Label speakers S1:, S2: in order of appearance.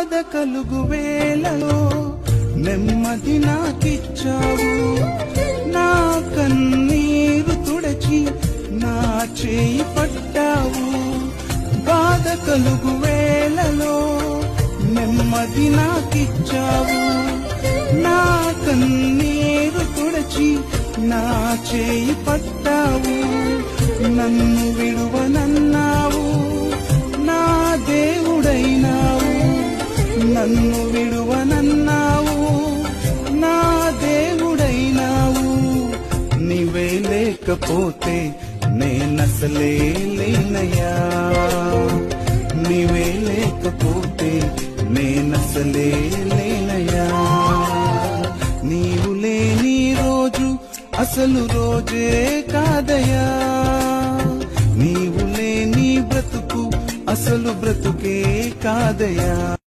S1: బాధ కలుగు వేళలో నెమ్మది నాకిచ్చావు, నా కన్నీరు తుడచి నా చేయి పట్టావు. బాధ కలుగు వేళలో నెమ్మది నాకిచ్చావు, నా కన్నీరు తుడచి నా చేయి పట్టావు. నన్ను విడువనన్నావు, నా దేవుడైనావు. నన్ను విడువనన్నావు, నా దేవుడైనావు. నీవే లేకపోతే నేనసలే లేనయ్యా, నీవే లేకపోతే నేనసలే లేనయ్యా. నీవు లేని రోజు అసలు రోజే కాదయ్యా, నీవు లేని బ్రతుకు అసలు బ్రతుకే కాదయ్యా.